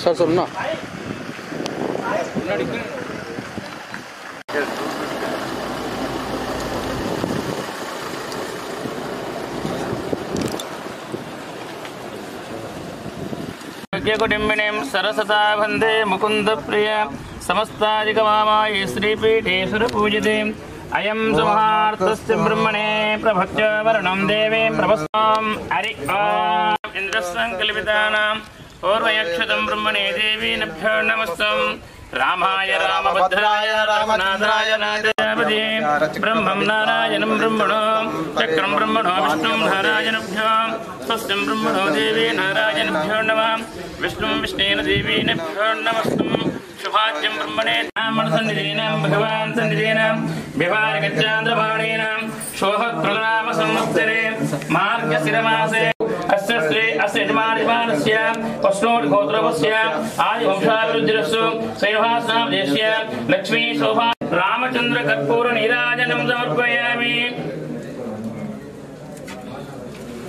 Sir सुनना कुटिम्बिनीं सरसता वन्दे मुकुन्द प्रिय समस्तादिकमामायै श्रीपीठे सुरपूजिते अयं सुमहार्थस्य ब्रह्मणे प्रभक्त्य वरुणं देवीं प्रभस्तां हरि ओम् इन्द्रसङ्कल्पितानां पूर्वयक्षतं ब्रह्मणे देवी नभ्यो नमस्तम् रामाय रामभद्राय रामनाथाय नाथापदे ब्रह्मं नारायणं ब्रह्मणो चक्रं ब्रह्मणो विष्णुं नारायणभ्यो स्वस्तिं ब्रह्मणो देवी नारायणभ्यो नमः विष्णुं विष्णेन देवी नभ्यो नमस्तुं शुभाज्यं ब्रह्मणे ब्राह्मण सन्निधीनां भगवान् सन्निधीनां व्यवहारिकचान्द्रभाणीनां शोभप्रणाम संवत्सरे मार्गशिरमासे अस्य श्री अस्य यजमानस्य पश्नोर्गोत्रवस्य आदिवंशाभिवृद्धिरस्तु श्रीनिवासनामदेश्य लक्ष्मी शोभा रामचंद्र कर्पूर नीराजनं समर्पयामि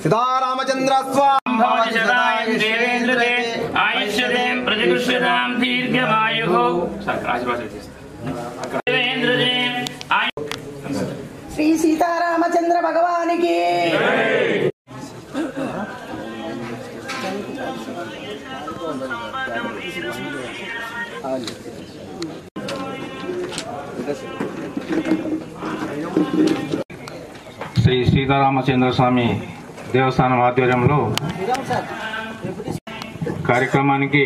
सीतारामचंद्र स्वामी देवेन्द्रदे आयुष्यते प्रतिकृष्यतां दीर्घमायुः देवेन्द्रदे श्री सीतारामचंद्र भगवान की శ్రీ సీతారామచంద్ర స్వామి దేవస్థానం ఆధ్వర్యంలో కార్యక్రమానికి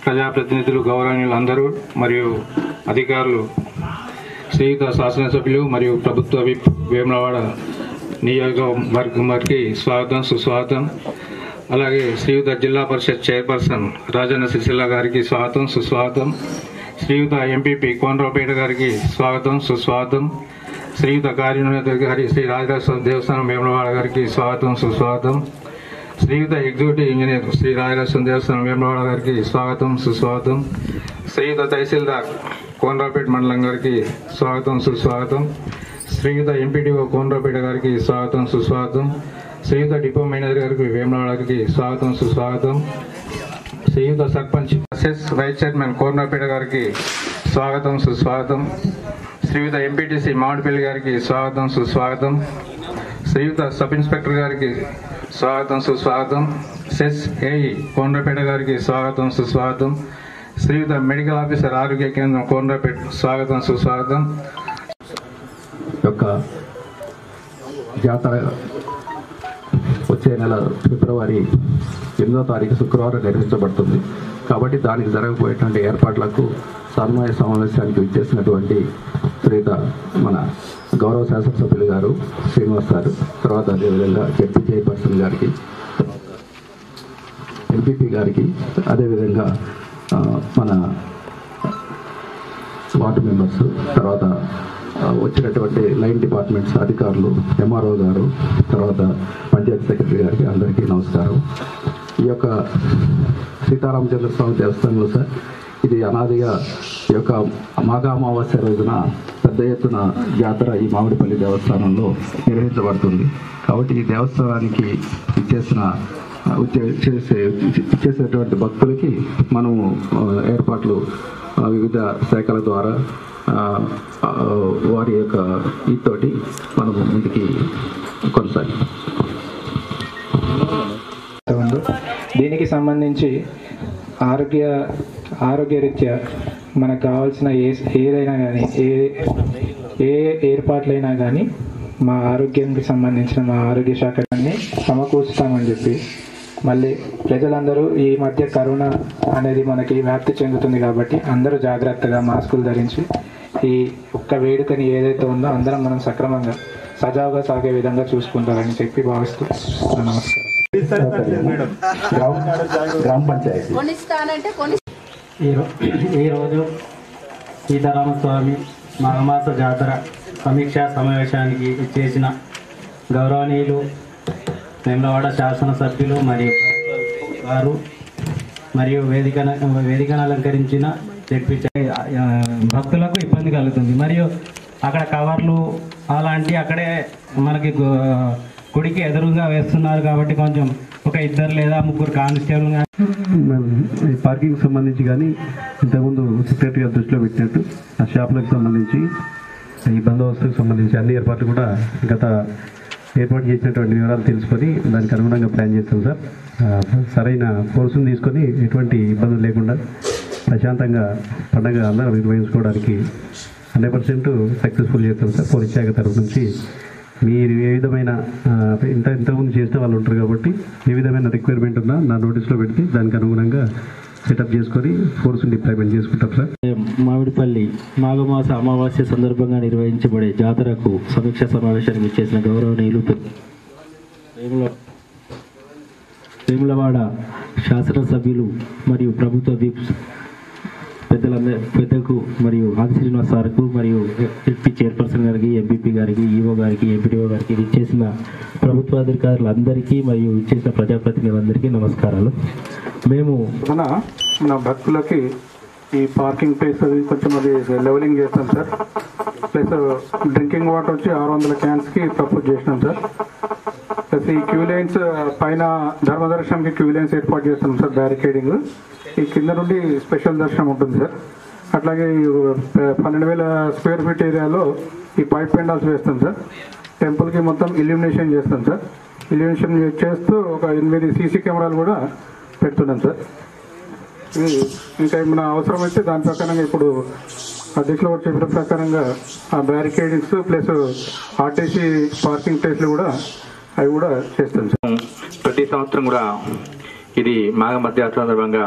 ప్రజాప్రతినిధులు గౌరవనీయులు అందరూ మరియు అధికారులు శ్రీయుత శాసనసభ్యులు మరియు ప్రభుత్వ విప్ వేములవాడ నియోజకవర్గం వారికి స్వాగతం సుస్వాగతం. అలాగే శ్రీయుత జిల్లా పరిషత్ చైర్పర్సన్ రాజన్న సిరిసిల్ల గారికి స్వాగతం సుస్వాగతం. శ్రీయుత ఎంపీపీ కోనరావుపేట గారికి స్వాగతం సుస్వాగతం. శ్రీయుత కార్యనిర్వహణాధికారి శ్రీ రాజరాజేశ్వర దేవస్థానం వేములవాడ గారికి స్వాగతం సుస్వాగతం. శ్రీయుత ఎగ్జిక్యూటివ్ ఇంజనీర్ శ్రీ రాజరాజేశ్వర దేవస్థానం వేములవాడ గారికి స్వాగతం సుస్వాగతం. శ్రీయుత తహసీల్దార్ కోనరావుపేట మండలం గారికి స్వాగతం సుస్వాగతం. శ్రీయుత ఎంపీడీఓ కోనరావుపేట గారికి స్వాగతం సుస్వాగతం. శ్రీయుత డిపో మేనేజర్ గారికి వేములవాడ గారికి స్వాగతం సుస్వాగతం. శ్రీయుత sarpanch SS vice chairman Konaraopet గారికి స్వాగతం సుస్వాగతం. శ్రీయుత ఎంపీటీసీ మామిడిపల్లి గారికి స్వాగతం సుస్వాగతం. శ్రీయుత సబ్ ఇన్స్పెక్టర్ గారికి స్వాగతం సుస్వాగతం. సెస్ ఏఈ కోనరావుపేట గారికి స్వాగతం సుస్వాగతం. శ్రీయుత మెడికల్ ఆఫీసర్ ఆరోగ్య కేంద్రం కోనరావుపేట స్వాగతం సుస్వాగతం. యొక్క జాతర వచ్చే నెల ఫిబ్రవరి 8వ తారీఖు శుక్రవారం నిర్వహించబడుతుంది. కాబట్టి దానికి జరగబోయేటువంటి ఏర్పాట్లకు సమన్వయ సమావేశానికి విచ్చేసినటువంటి శ్రీత మన గౌరవ శాసనసభ్యులు గారు శ్రీనివాస్ గారు, తర్వాత అదేవిధంగా జడ్పీ చైర్పర్సన్ గారికి, ఎంపీపీ గారికి, అదేవిధంగా మన వార్డు మెంబర్స్, తర్వాత వచ్చినటువంటి లైన్ డిపార్ట్మెంట్స్ అధికారులు, ఎంఆర్ఓ గారు, తర్వాత పంచాయతీ సెక్రటరీ గారికి అందరికీ నమస్కారం. ఈ యొక్క సీతారామచంద్ర స్వామి దేవస్థానంలో సార్ ఇది అనాదిగా ఈ యొక్క మాఘ అమావాస్య రోజున పెద్ద ఎత్తున జాతర ఈ మామిడిపల్లి దేవస్థానంలో నిర్వహించబడుతుంది. కాబట్టి ఈ దేవస్థానానికి ఇచ్చేసేటువంటి భక్తులకి మనము ఏర్పాట్లు వివిధ శాఖల ద్వారా వారి యొక్క ఈతోటి మనము ముందుకి కొనసాగి దీనికి సంబంధించి ఆరోగ్యరీత్యా మనకు కావాల్సిన ఏదైనా కానీ ఏ ఏర్పాట్లైనా కానీ మా ఆరోగ్యానికి సంబంధించిన మా ఆరోగ్య శాఖని సమకూర్చుతామని చెప్పి, మళ్ళీ ప్రజలందరూ ఈ మధ్య కరోనా అనేది మనకి వ్యాప్తి చెందుతుంది కాబట్టి అందరూ జాగ్రత్తగా మాస్కులు ధరించి ఈ ఒక్క వేడుకని ఏదైతే ఉందో అందరం మనం సక్రమంగా సజావుగా సాగే విధంగా చూసుకుంటారని చెప్పి భావిస్తూ నమస్కారం. గ్రామ పంచాయతీ ఈరోజు సీతారామస్వామి మాఘమాస జాతర సమీక్షా సమావేశానికి చేసిన గౌరవనీయులు వేములవాడ శాసనసభ్యులు మరియు వారు మరియు వేదికను అలంకరించిన భక్తులకు ఇబ్బంది కలుగుతుంది. మరియు అక్కడ కవర్లు అలాంటి అక్కడే మనకి గుడికి ఎదురుగా వేస్తున్నారు కాబట్టి కొంచెం ఒక 2 లేదా 3 కానిస్టేబుల్ ఈ పార్కింగ్ సంబంధించి కానీ ఇంతకుముందు సెక్రటరీ గారు దృష్టిలో పెట్టినట్టు ఆ షాపులకు సంబంధించి ఈ బందోబస్తుకు సంబంధించి అన్ని ఏర్పాట్లు కూడా గత ఏర్పాటు చేసినటువంటి వివరాలు తెలుసుకొని దానికి అనుగుణంగా ప్లాన్ చేస్తాం సార్. సరైన కోర్సును తీసుకొని ఎటువంటి ఇబ్బందులు లేకుండా ప్రశాంతంగా పండుగ అందరూ నిర్వహించుకోవడానికి 100% సక్సెస్ఫుల్ చేస్తాం సార్. పోలీస్ శాఖ తరఫు నుంచి మీరు ఏ విధమైన ఇంతకుముందు చేసిన వాళ్ళు ఉంటారు కాబట్టి ఏ విధమైన రిక్వైర్మెంట్ ఉన్నా నా నోటీస్లో పెడితే దానికి అనుగుణంగా సెటప్ చేసుకొని ఫోర్స్ని డిప్లాయ్మెంట్ చేసుకుంటాం సార్. మామిడిపల్లి మాఘమాస అమావాస్య సందర్భంగా నిర్వహించబడే జాతరకు సమీక్షా సమావేశానికి ఇచ్చేసిన గౌరవనీయులు వేములవాడ శాసనసభ్యులు మరియు ప్రభుత్వ విప్స్ పెద్దకు మరియు ఆది శ్రీనివాస్ సార్కు మరియు ఎంపీ చైర్పర్సన్ గారికి, ఎంపీపీ గారికి, ఈఓ గారికి, ఎంపీడీఓ గారికి ఇచ్చేసిన ప్రభుత్వాధికారులందరికీ మరియు ఇచ్చేసిన ప్రజాప్రతినిధులందరికీ నమస్కారాలు. మేము మన భక్తులకి ఈ పార్కింగ్ ప్లేస్ అది కొంచెం అది లెవెలింగ్ చేస్తాం సార్. ప్లస్ డ్రింకింగ్ వాటర్ వచ్చి 600 క్యాన్స్కి ప్రపోజ్ చేసినాం సార్. ప్లస్ ఈ క్యూ లైన్స్ పైన ధర్మదర్శనంకి క్యూ లైన్స్ ఏర్పాటు చేస్తాం సార్, బ్యారికేడింగ్. ఈ కింద నుండి స్పెషల్ దర్శనం ఉంటుంది సార్. అట్లాగే 12,000 స్క్వేర్ ఫీట్ ఏరియాలో ఈ పైప్ పెండాల్స్ వేస్తాం సార్. టెంపుల్కి మొత్తం ఇల్యూమినేషన్ చేస్తాం సార్. ఇల్యూమినేషన్ చేస్తూ ఒక 8 సీసీ కెమెరాలు కూడా పెడుతున్నాం సార్. ఇంకా ఏమైనా అవసరమైతే దాని ప్రకారంగా ఇప్పుడు అధ్యక్షులు వారు చెప్పిన ప్రకారంగా ఆ బ్యారికేడింగ్స్ ప్లస్ ఆర్టీసీ పార్కింగ్ ప్లేస్లు కూడా అవి కూడా చేస్తాం సార్. ప్రతి సంవత్సరం కూడా ఇది మాఘ మధ్యాహ్న సందర్భంగా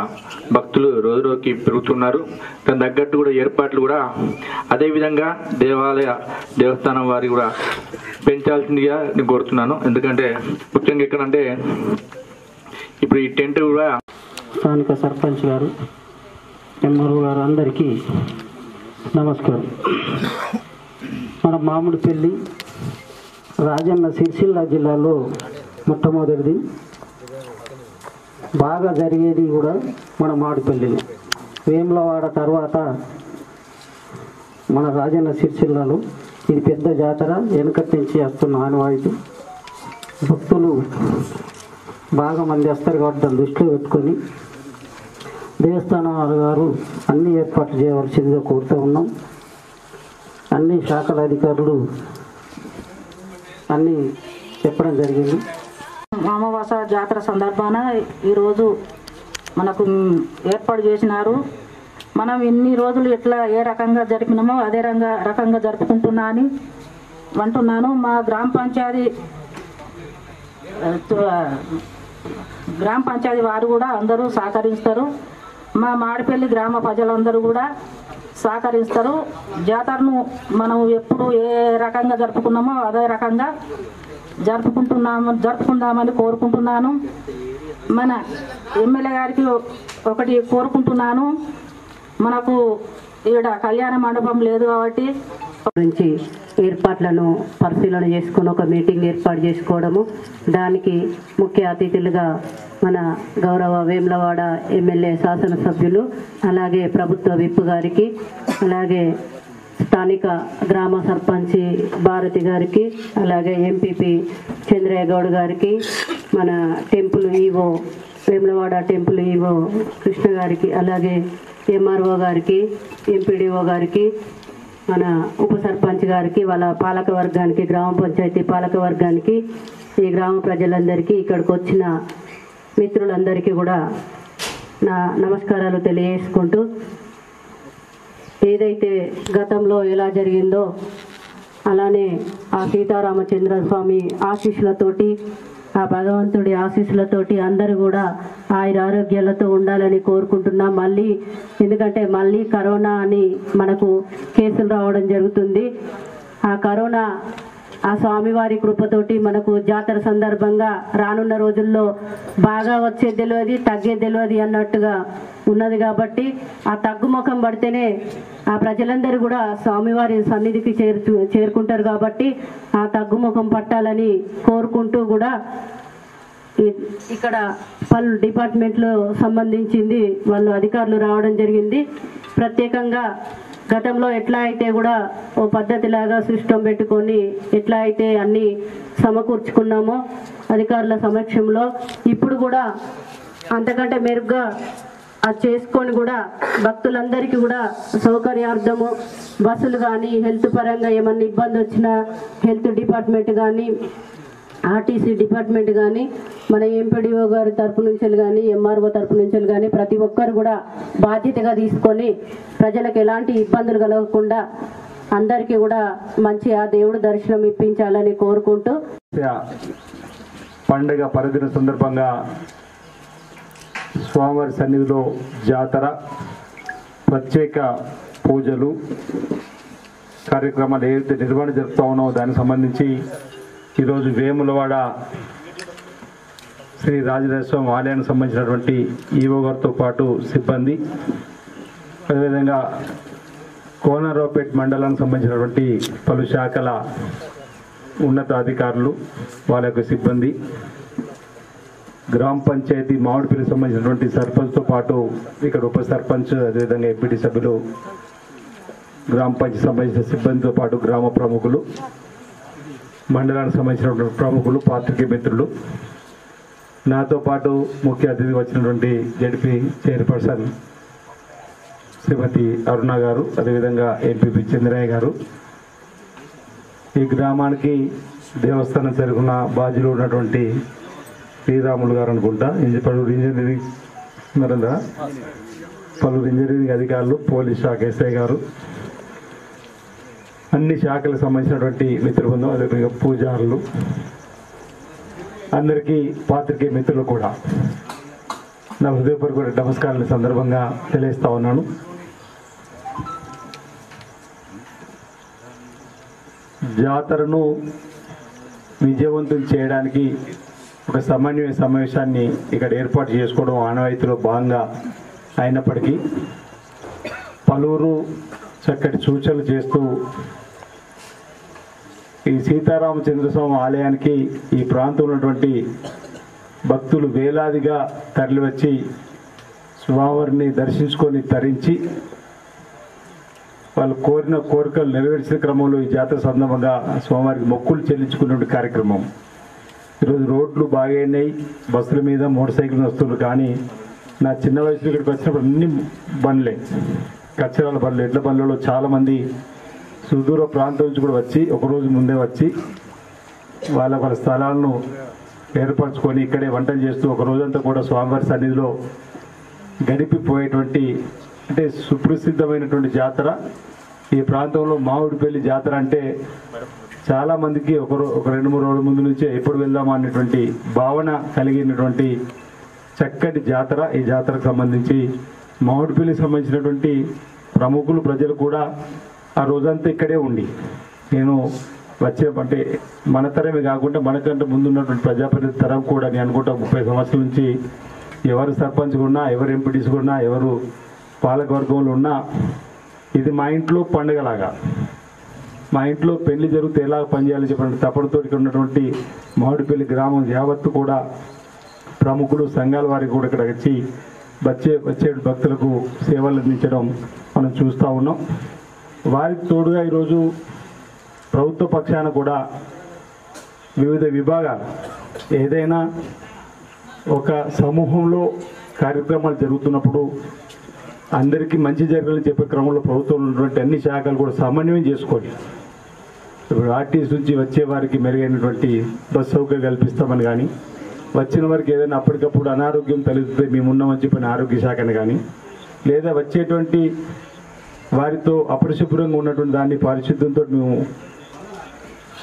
భక్తులు రోజు రోజుకి పెరుగుతున్నారు. దాని తగ్గట్టు కూడా ఏర్పాట్లు కూడా అదేవిధంగా దేవస్థానం వారి కూడా పెంచాల్సిందిగా నేను కోరుతున్నాను. ఎందుకంటే ముఖ్యంగా ఎక్కడంటే ఇప్పుడు ఈ టెంట్ కూడా స్థానిక సర్పంచ్ గారు, ఎంఆర్ఓ గారు అందరికీ నమస్కారం. మన మామిడిపల్లి రాజన్న సిరిసిల్ల జిల్లాలో మొట్టమొదటిది బాగా జరిగేది కూడా మన మామిడిపల్లిలో. వేములవాడ తర్వాత మన రాజన్న సిరిసిల్లలో ఇది పెద్ద జాతర, వెనుకటి నుంచి వస్తున్న ఆనవాయితీ. భక్తులు బాగా మంది వస్తారు కాబట్టి దాన్ని దృష్టిలో పెట్టుకొని దేవస్థానం గారు అన్ని ఏర్పాట్లు చేయవలసిందిగా కోరుతూ ఉన్నాం. అన్ని శాఖల అధికారులు అన్నీ చెప్పడం జరిగింది. అమావాస జాతర సందర్భాన ఈరోజు మనకు ఏర్పాటు చేసినారు. మనం ఇన్ని రోజులు ఎట్లా ఏ రకంగా జరిపినామో అదే రకంగా జరుపుకుంటున్నా అని అంటున్నాను. మా గ్రామ పంచాయతీ వారు కూడా అందరూ సహకరిస్తారు. మా మాడిపల్లి గ్రామ ప్రజలందరూ కూడా సహకరిస్తారు. జాతరను మనం ఎప్పుడు ఏ రకంగా జరుపుకున్నామో అదే రకంగా జరుపుకుందామని కోరుకుంటున్నాను. మన ఎమ్మెల్యే గారికి ఒకటి కోరుకుంటున్నాను, మనకు ఈడ కళ్యాణ మండపం లేదు కాబట్టి గురించి ఏర్పాట్లను పరిశీలన చేసుకుని ఒక మీటింగ్ ఏర్పాటు చేసుకోవడము, దానికి ముఖ్య అతిథులుగా మన గౌరవ వేములవాడ ఎమ్మెల్యే శాసనసభ్యులు, అలాగే ప్రభుత్వ విప్ గారికి, అలాగే స్థానిక గ్రామ సర్పంచి భారతి గారికి, అలాగే ఎంపీపీ చంద్రయ్య గౌడ్ గారికి, మన temple EO Vemulawada temple EO Krishna గారికి, అలాగే ఎంఆర్ఓ గారికి, ఎంపీడీఓ గారికి, మన ఉప సర్పంచ్ గారికి, వాళ్ళ పాలక వర్గానికి, గ్రామ పంచాయతీ పాలక వర్గానికి, ఈ గ్రామ ప్రజలందరికీ, ఇక్కడికి వచ్చిన మిత్రులందరికీ కూడా నా నమస్కారాలు తెలియజేసుకుంటూ, ఏదైతే గతంలో ఎలా జరిగిందో అలానే ఆ సీతారామచంద్ర స్వామి ఆశీస్సులతోటి, ఆ భగవంతుడి ఆశీస్సులతోటి అందరూ కూడా ఆయురారోగ్యాలతో ఉండాలని కోరుకుంటున్నాం. ఎందుకంటే మళ్ళీ కరోనా అని మనకు కేసులు రావడం జరుగుతుంది. ఆ కరోనా ఆ స్వామివారి కృపతోటి మనకు జాతర సందర్భంగా రానున్న రోజుల్లో బాగా వచ్చేది తెలియదు, తగ్గేది తెలియదు అన్నట్టుగా ఉన్నది. కాబట్టి ఆ తగ్గుముఖం పడితేనే ఆ ప్రజలందరూ కూడా స్వామివారి సన్నిధికి చేరుకుంటారు. కాబట్టి ఆ తగ్గుముఖం పట్టాలని కోరుకుంటూ కూడా ఇక్కడ పలు డిపార్ట్మెంట్లో సంబంధించింది వాళ్ళు అధికారులు రావడం జరిగింది. ప్రత్యేకంగా గతంలో ఎట్లా అయితే కూడా ఓ పద్ధతిలాగా సిస్టమ్ పెట్టుకొని ఎట్లా అయితే అన్నీ సమకూర్చుకున్నామో అధికారుల సమక్షంలో ఇప్పుడు కూడా అంతకంటే మెరుగ్గా అది చేసుకొని కూడా భక్తులందరికీ కూడా సౌకర్యార్థము బస్సులు కానీ హెల్త్ పరంగా ఏమన్నా ఇబ్బంది వచ్చినా హెల్త్ డిపార్ట్మెంట్ కానీ ఆర్టీసీ డిపార్ట్మెంట్ కానీ మన ఎంపీడీఓ గారి తరపు నుంచి కానీ ఎంఆర్ఓ తరపు నుంచి కానీ ప్రతి ఒక్కరు కూడా బాధ్యతగా తీసుకొని ప్రజలకు ఎలాంటి ఇబ్బందులు కలగకుండా అందరికీ కూడా మంచి ఆ దేవుడు దర్శనం ఇప్పించాలని కోరుకుంటూ పండుగ పర్వదిన సందర్భంగా స్వామివారి సన్నిధిలో జాతర ప్రత్యేక పూజలు కార్యక్రమాలు ఏదైతే నిర్వహణ జరుపుతా ఉన్నామో దానికి సంబంధించి ఈరోజు వేములవాడ శ్రీ రాజరాజస్వామి ఆలయానికి సంబంధించినటువంటి ఈవో గారితో పాటు సిబ్బంది, అదేవిధంగా కోనరావుపేట మండలానికి సంబంధించినటువంటి పలు శాఖల ఉన్నతాధికారులు వాళ్ళ యొక్క సిబ్బంది, గ్రామ పంచాయతీ మామిడిపల్లికి సంబంధించినటువంటి సర్పంచ్తో పాటు ఇక్కడ ఉప సర్పంచ్, అదేవిధంగా ఎంపీటీ సభ్యులు, గ్రామ పంచాయతీ సంబంధించిన సిబ్బందితో పాటు గ్రామ ప్రముఖులు, మండలానికి సంబంధించినటువంటి ప్రముఖులు, పాత్రికేయ మిత్రులు, నాతో పాటు ముఖ్య అతిథి వచ్చినటువంటి జడ్పీ చైర్పర్సన్ శ్రీమతి అరుణ గారు, అదేవిధంగా ఎంపీపీ చంద్రయ్య గారు, ఈ గ్రామానికి దేవస్థానం జరుగున బాధ్యులు ఉన్నటువంటి శ్రీరాములు గారు అనుకుంటా, పలువురు ఇంజనీరింగ్ పలువురు ఇంజనీరింగ్ అధికారులు, పోలీస్ శాఖ ఎస్ఐ గారు, అన్ని శాఖలకు సంబంధించినటువంటి మిత్ర బృందం, అదేవిధంగా పూజారులు, అందరికీ పాత్రికేయ మిత్రులు కూడా నా హృదయపూర్వక నమస్కారాల సందర్భంగా తెలియజేస్తా ఉన్నాను. జాతరను విజయవంతం చేయడానికి ఒక సమన్వయ సమావేశాన్ని ఇక్కడ ఏర్పాటు చేసుకోవడం ఆనవాయితీలో భాగంగా అయినప్పటికీ పలువురు చక్కటి సూచనలు చేస్తూ ఈ సీతారామచంద్రస్వామి ఆలయానికి ఈ ప్రాంతంలో ఉన్నటువంటి భక్తులు వేలాదిగా తరలివచ్చి స్వామివారిని దర్శించుకొని తరించి వాళ్ళు కోరిన కోరికలు నెరవేర్చిన క్రమంలో ఈ జాతర సందర్భంగా స్వామివారికి మొక్కులు చెల్లించుకునే కార్యక్రమం. ఈరోజు రోడ్లు బాగైనాయి, బస్సుల మీద మోటార్ సైకిల్ వస్తున్నారు, కానీ నా చిన్న వయసులో ఇక్కడికి వచ్చినప్పుడు అన్ని బండ్లే, కచ్చరాల బండ్లు, ఎడ్ల బండ్లలో చాలామంది సుదూర ప్రాంతం నుంచి కూడా వచ్చి ఒకరోజు ముందే వచ్చి వాళ్ళ స్థలాలను ఏర్పరచుకొని ఇక్కడే వంటలు చేస్తూ ఒక రోజంతా కూడా స్వామివారి సన్నిధిలో గడిపిపోయేటువంటి, అంటే సుప్రసిద్ధమైనటువంటి జాతర ఈ ప్రాంతంలో. మామిడిపల్లి జాతర అంటే చాలామందికి ఒక 2-3 రోజుల ముందు నుంచే ఎప్పుడు వెళ్దామా అనేటువంటి భావన కలిగినటువంటి చక్కటి జాతర. ఈ జాతరకు సంబంధించి మామిడిపల్లికి సంబంధించినటువంటి ప్రముఖులు, ప్రజలు కూడా ఆ రోజంతా ఇక్కడే ఉండి, నేను వచ్చే అంటే మన తరమే కాకుండా మనకంటే ముందున్నటువంటి ప్రజాప్రతినిధి తరం కూడా నేను అనుకుంటా 30 సంవత్సరాల నుంచి ఎవరు సర్పంచ్గా ఉన్నా, ఎవరు ఎంపీటీసీగా ఉన్నా, ఎవరు పాలకవర్గంలో ఉన్నా ఇది మా ఇంట్లో పండుగలాగా, మా ఇంట్లో పెళ్లి జరిగితే ఎలా పనిచేయాలని చెప్పిన తపనతో ఇక్కడ ఉన్నటువంటి మామిడిపల్లి గ్రామం యావత్తు కూడా ప్రముఖులు, సంఘాల వారికి కూడా ఇక్కడ వచ్చి వచ్చే భక్తులకు సేవలు అందించడం మనం చూస్తూ ఉన్నాం. వారికి తోడుగా ఈరోజు ప్రభుత్వ పక్షాన కూడా వివిధ విభాగాలు ఏదైనా ఒక సమూహంలో కార్యక్రమాలు జరుగుతున్నప్పుడు అందరికీ మంచి జరగాలని చెప్పే క్రమంలో ప్రభుత్వంలో ఉన్నటువంటి అన్ని శాఖలు కూడా సమన్వయం చేసుకోవాలి. ఇప్పుడు ఆర్టీసీ నుంచి వచ్చే వారికి మెరుగైనటువంటి బస్ సౌకర్యం కల్పిస్తామని కానీ, వచ్చిన వారికి ఏదైనా అప్పటికప్పుడు అనారోగ్యం తలెత్తితే మేమున్నామని చెప్పిన ఆరోగ్య శాఖను కానీ, లేదా వచ్చేటువంటి వారితో అపరిశుభ్రంగా ఉన్నటువంటి దాన్ని పారిశుద్ధ్యంతో మేము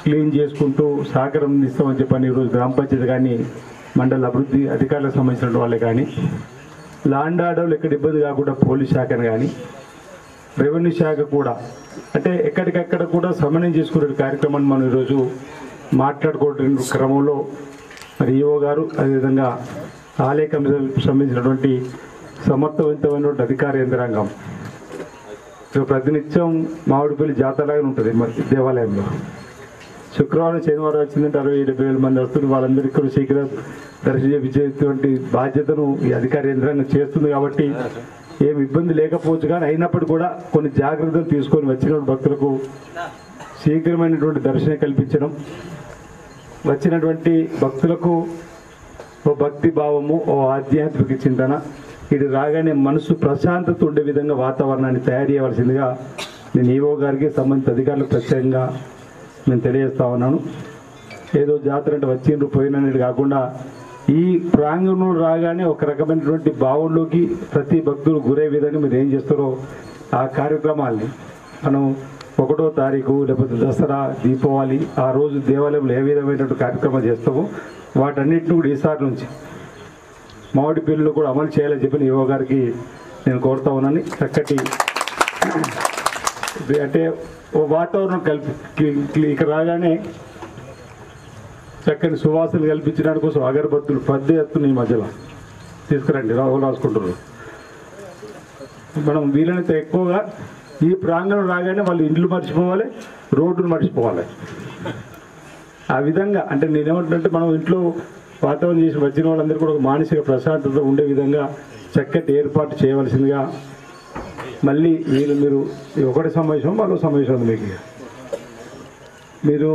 క్లీన్ చేసుకుంటూ సహకారం అందిస్తామని చెప్పని ఈరోజు గ్రామ పంచాయతీ కానీ, మండల అభివృద్ధి అధికారులకు సంబంధించిన వాళ్ళే కానీ, ల్యాండ్ ఆర్డర్లు ఎక్కడ ఇబ్బంది కాకుండా పోలీస్ శాఖను కానీ, రెవెన్యూ శాఖ కూడా, అంటే ఎక్కడికక్కడ కూడా సమన్వయం చేసుకునే కార్యక్రమాన్ని మనం ఈరోజు మాట్లాడుకోవడం క్రమంలో మరి ఈఓ గారు, అదేవిధంగా ఆలయ కమిషన్కి సంబంధించినటువంటి సమర్థవంతమైనటువంటి అధికార యంత్రాంగం ప్రతినిత్యం మామిడిపల్లి జాతరలాగా ఉంటుంది మరి దేవాలయంలో. శుక్రవారం శనివారం వచ్చిందంటే 60-70 మంది వస్తుంది. వాళ్ళందరికీ కూడా శీఘ్రం దర్శనం చేయించేటువంటి బాధ్యతను ఈ అధికార యంత్రాంగం చేస్తుంది. కాబట్టి ఏం ఇబ్బంది లేకపోవచ్చు, కానీ అయినప్పటికీ కూడా కొన్ని జాగ్రత్తలు తీసుకొని వచ్చిన భక్తులకు శీఘ్రమైనటువంటి దర్శనం కల్పించడం, వచ్చినటువంటి భక్తులకు ఓ భక్తి భావము, ఓ ఆధ్యాత్మిక చింతన, ఇది రాగానే మనసు ప్రశాంతత ఉండే విధంగా వాతావరణాన్ని తయారు చేయవలసిందిగా నేను ఈవో గారికి సంబంధిత అధికారులకు ప్రత్యేకంగా నేను తెలియజేస్తా ఉన్నాను. ఏదో జాతర అంటే వచ్చిండ్రు పోయినది కాకుండా ఈ ప్రాంగణంలో రాగానే ఒక రకమైనటువంటి భావంలోకి ప్రతి భక్తులు గురే విధంగా మీరు ఏం చేస్తారో ఆ కార్యక్రమాల్ని మనం 1వ తారీఖు లేకపోతే దసరా, దీపావళి ఆ రోజు దేవాలయంలో ఏ విధమైనటువంటి కార్యక్రమాలు చేస్తామో వాటన్నిటిని కూడా ఈసారి నుంచి మామిడి పిల్లలు కూడా అమలు చేయాలని చెప్పి ఈవో గారికి నేను కోరుతా ఉన్నాను. చక్కటి అంటే ఓ వాతావరణం ఇక్కడ రాగానే చక్కని సువాసనలు కల్పించడానికి కోసం అగరబత్తులు పెద్ద ఎత్తున ఈ మధ్యలో తీసుకురండి, రాసుకుంటున్నారు. మనం వీలైనంత ఎక్కువగా ఈ ప్రాంగణం రాగానే వాళ్ళు ఇండ్లు మర్చిపోవాలి, రోడ్డును మర్చిపోవాలి. ఆ విధంగా అంటే నేనేమంటున్నట్టే మనం ఇంట్లో వాతావరణం చేసి వచ్చిన వాళ్ళందరూ కూడా ఒక మానసిక ప్రశాంతత ఉండే విధంగా చక్కటి ఏర్పాటు చేయవలసిందిగా. మళ్ళీ మీరు ఒకటి సమావేశం మరో సమావేశం ఉంది మీకు. మీరు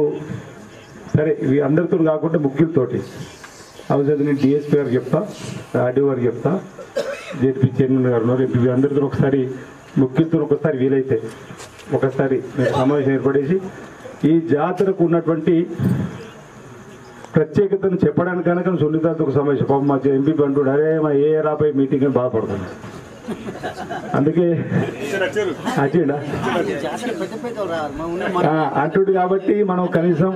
సరే ఇవి అందరితో కాకుండా ముగ్గురితోటి అవసరం నేను డిఎస్పీ గారికి చెప్తా, ఆర్డీఓ గారికి చెప్తా, జేపీ చైర్మన్ గారు ఉన్నారు, ఎంపీ అందరితో ఒకసారి ముఖ్యులతో ఒకసారి వీలైతే ఒకసారి మీరు సమావేశం ఏర్పడేసి ఈ జాతరకు ఉన్నటువంటి ప్రత్యేకతను చెప్పడానికి కనుక సున్నితాతో ఒక సమావేశం పాపం మా ఎంపీ అంటుడు అరే మా ఏఆర్ఆపై మీటింగ్ అని బాధపడుతుంది. అందుకే అచ్చిండా అంటుడు కాబట్టి మనం కనీసం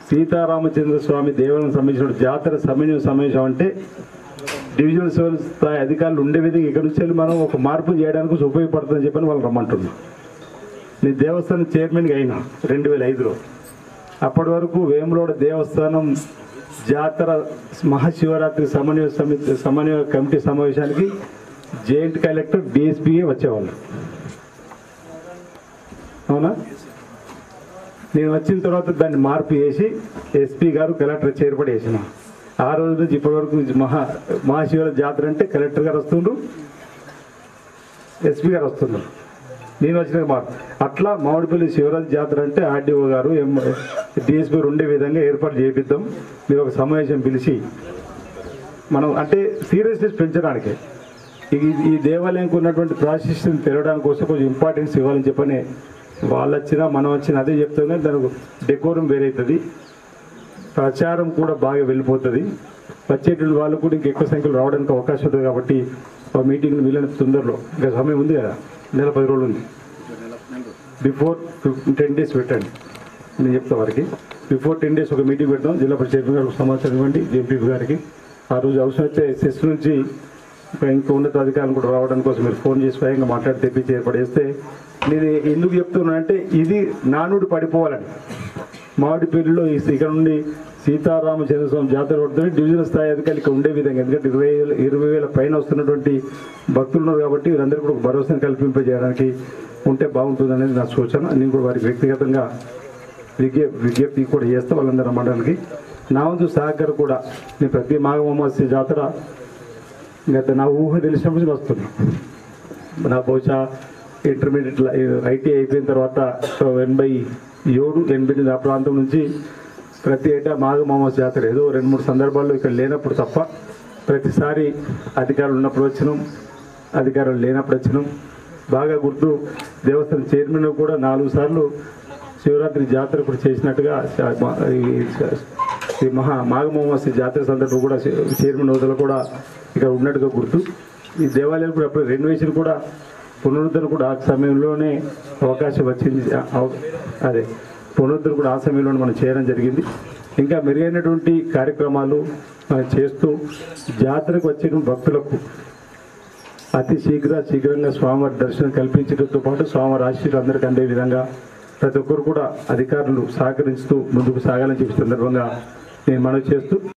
సీతారామచంద్ర స్వామి దేవాలయం సంబంధించిన జాతర సమన్వయ సమావేశం అంటే డివిజనల్ స్థాయి అధికారులు ఉండే విధంగా ఇక్కడ నుంచి వెళ్ళి మనం ఒక మార్పు చేయడానికి ఉపయోగపడుతుందని చెప్పని వాళ్ళు రమ్మంటున్నాం. నేను దేవస్థానం చైర్మన్గా అయినా 2005లో. అప్పటి వరకు వేములవాడ దేవస్థానం జాతర మహాశివరాత్రి సమన్వయ కమిటీ సమావేశానికి జాయింట్ కలెక్టర్ డిఎస్పీఏ వచ్చేవాళ్ళు. అవునా? నేను వచ్చిన తర్వాత దాన్ని మార్పు చేసి ఎస్పీ గారు కలెక్టర్ చేర్పడి వేసిన. ఆ రోజు నుంచి ఇప్పటి వరకు మహాశివరాత్రి జాతర అంటే కలెక్టర్ గారు వస్తుండ్రు, ఎస్పీ గారు వస్తున్నారు, నేను వచ్చిన మార్పు. అట్లా మామిడిపల్లి శివరాత్రి జాతర అంటే ఆర్డీఓ గారు డిఎస్పీ గారు ఉండే విధంగా ఏర్పాటు చేపిద్దాం. మీరు ఒక సమావేశం పిలిచి మనం అంటే సీరియస్నెస్ పెంచడానికి ఈ దేవాలయంకి ఉన్నటువంటి ప్రాశస్త్యం పెరగడానికి కోసం కొంచెం ఇంపార్టెన్స్ ఇవ్వాలని చెప్పని వాళ్ళు వచ్చినా మనం వచ్చినా అదే చెప్తాం. కానీ దానికి డెకోరం వేరైతుంది, ప్రచారం కూడా బాగా వెళ్ళిపోతుంది, వచ్చేటువంటి వాళ్ళు కూడా ఇంకెక్కువ సంఖ్యలో రావడానికి అవకాశం ఉంటుంది. కాబట్టి ఆ మీటింగ్ని వీలైనంత తొందరలో, ఇంకా సమయం ఉంది కదా, నెల 10 రోజులు ఉంది, బిఫోర్ 10 days పెట్టండి. నేను చెప్తా వారికి బిఫోర్ 10 days ఒక మీటింగ్ పెడతాం. జిల్లా పరిషత్ చైర్మన్ గారికి సమాచారం ఇవ్వండి, ఎంపీ గారికి. ఆ రోజు అవసరమైతే సెస్ నుంచి ఇంకా ఉన్నత అధికారులు కూడా రావడానికి కోసం మీరు ఫోన్ చేసి స్వయంగా మాట్లాడి తెప్పించి ఏర్పడేస్తే. నేను ఎందుకు చెప్తున్నానంటే ఇది నానుడి పడిపోవాలని. మామిడిపల్లిలో ఇక్కడ నుండి సీతారామచంద్ర స్వామి జాతర పడుతుంది, డివిజనల్ స్థాయి అధికారులు ఇక్కడ ఉండే విధంగా, ఎందుకంటే 20,000 పైన వస్తున్నటువంటి భక్తులు ఉన్నారు కాబట్టి వీరందరూ కూడా భరోసాను కల్పింపజేయడానికి ఉంటే బాగుంటుంది అనేది నా సూచన. నేను కూడా వారికి వ్యక్తిగతంగా విజ్ఞప్తి కూడా చేస్తా వాళ్ళందరూ మండలానికి. నా వంతు సహకారం కూడా నేను ప్రతి మాఘ అమావాస్య జాతర గత నా ఊహ తెలిసినప్పుడు వస్తున్నా. నా బహుశా ఇంటర్మీడియట్ ఐటీ అయిపోయిన తర్వాత 87-88 ఆ ప్రాంతం నుంచి ప్రతి ఏటా మాఘ అమావాస్య జాతర ఏదో 2-3 సందర్భాల్లో ఇక్కడ లేనప్పుడు తప్ప ప్రతిసారి అధికారులు ఉన్నప్పుడు వచ్చినాం, అధికారులు లేనప్పుడు వచ్చినాం. బాగా గుర్తు, దేవస్థానం చైర్మన్ కూడా 4 సార్లు శివరాత్రి జాతర కూడా చేసినట్టుగా ఈ మాఘ అమావాస్య జాతర సందర్భం కూడా చైర్మన్ హోదాలో కూడా ఇక్కడ ఉన్నట్టుగా గుర్తు. ఈ దేవాలయాలు కూడా అప్పుడు రెనోవేషన్ కూడా పునరుద్ధరణ కూడా ఆ సమయంలోనే అవకాశం వచ్చింది. అదే పునరుద్ధరణ కూడా ఆ సమయంలోనే మనం చేయడం జరిగింది. ఇంకా మెరుగైనటువంటి కార్యక్రమాలు మనం చేస్తూ జాతరకు వచ్చిన భక్తులకు అతి శీఘ్రంగా స్వామివారి దర్శనం కల్పించడంతో పాటు స్వామివారి ఆశీస్సులు అందరికీ అందే విధంగా ప్రతి ఒక్కరు కూడా అధికారులు సహకరిస్తూ ముందుకు సాగాలని చెప్పి సందర్భంగా నేను మనవి చేస్తూ